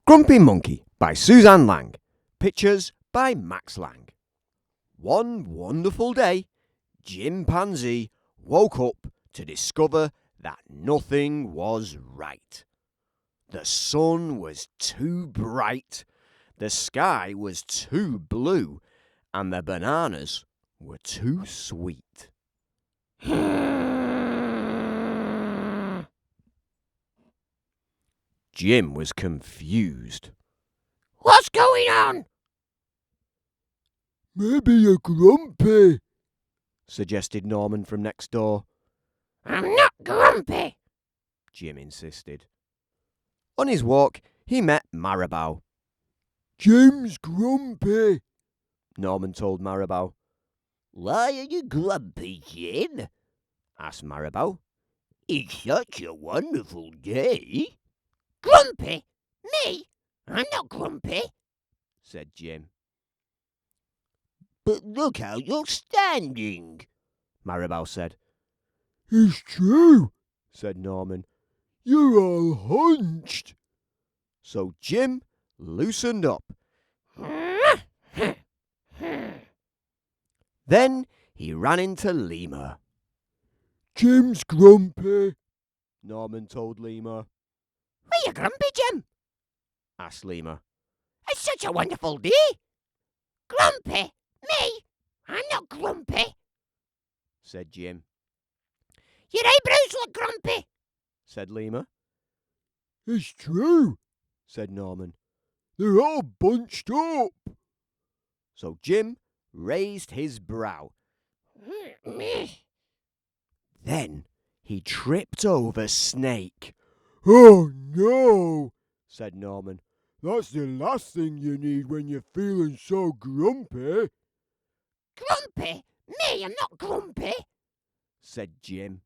Grumpy Monkey by Suzanne Lang. Pictures by Max Lang. One wonderful day, Chimpanzee woke up to discover that nothing was right. The sun was too bright, the sky was too blue, and the bananas were too sweet. Jim was confused. What's going on? Maybe you're grumpy, suggested Norman from next door. I'm not grumpy. Jim insisted. On his walk, he met Marabou. Jim's grumpy. Norman told Marabou. Why are you grumpy, Jim? Asked Marabou. It's such a wonderful day. Grumpy? Me? I'm not grumpy, said Jim. But look how you're standing, Marabou said. It's true, said Norman. You're all hunched. So Jim loosened up. Then he ran into Lemur. Jim's grumpy, Norman told Lemur. Are you grumpy, Jim? Asked Lemur. It's such a wonderful day. Grumpy? Me? I'm not grumpy, said Jim. Your eyebrows look grumpy, said Lemur. It's true, said Norman. They're all bunched up. So Jim raised his brow. Then he tripped over Snake. Oh no, said Norman. That's the last thing you need when you're feeling so grumpy. Grumpy? Me? I'm not grumpy, said Jim.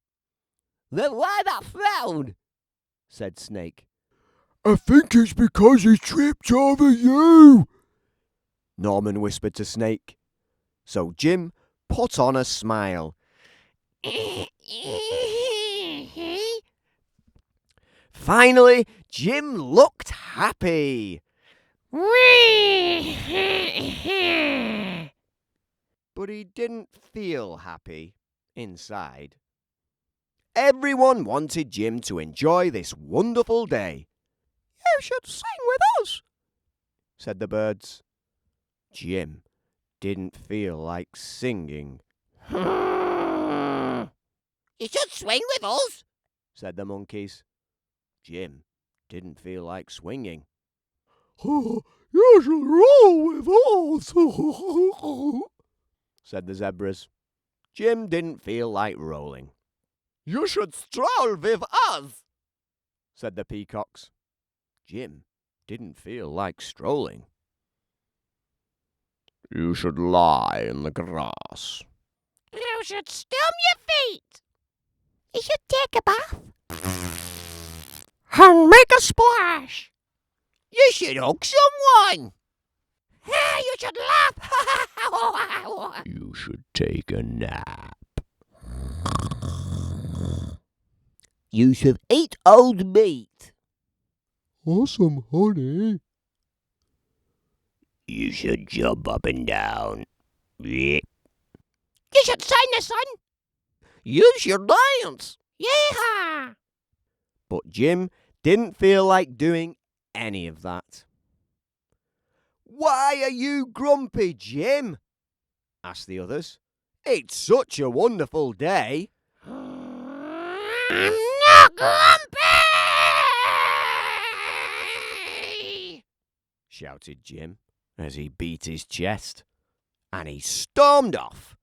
Then why that frown? Said Snake. I think it's because he tripped over you, Norman whispered to Snake. So Jim put on a smile. Finally, Jim looked happy. But he didn't feel happy inside. Everyone wanted Jim to enjoy this wonderful day. You should sing with us, said the birds. Jim didn't feel like singing. You should swing with us, said the monkeys. Jim didn't feel like swinging. You should roll with us, said the zebras. Jim didn't feel like rolling. You should stroll with us, said the peacocks. Jim didn't feel like strolling. You should lie in the grass. You should stomp your feet. You should take a bath and make a splash. You should hug someone. You should laugh. You should take a nap. You should eat old meat. Awesome, honey. You should jump up and down. You should sign the sun. You should dance. Yeehaw! But Jim didn't feel like doing any of that. Why are you grumpy, Jim? Asked the others. It's such a wonderful day. I'm not grumpy! Shouted Jim as he beat his chest. And he stormed off.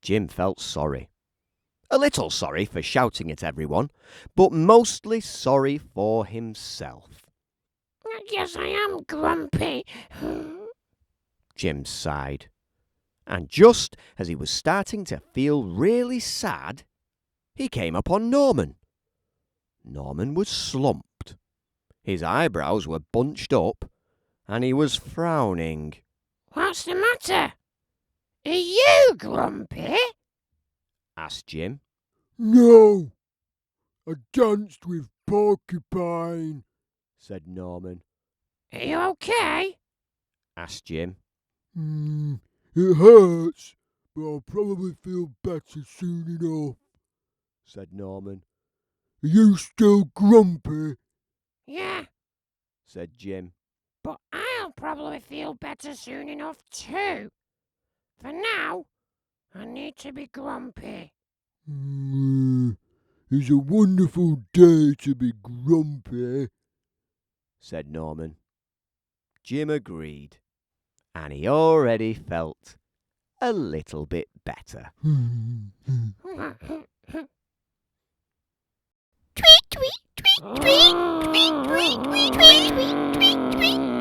Jim felt sorry. A little sorry for shouting at everyone, but mostly sorry for himself. I guess I am grumpy. Jim sighed. And just as he was starting to feel really sad, he came upon Norman. Norman was slumped. His eyebrows were bunched up, and he was frowning. What's the matter? Are you grumpy? Asked Jim. No, I danced with Porcupine, said Norman. Are you okay? Asked Jim. It hurts, but I'll probably feel better soon enough, Said Norman. Are you still grumpy? Yeah, Said Jim. but I'll probably feel better soon enough too. For now, I need to be grumpy. It's a wonderful day to be grumpy, Said Norman. Jim agreed, and he already felt a little bit better. Tweet, tweet, tweet, tweet, tweet, tweet, tweet, tweet, tweet, tweet, tweet.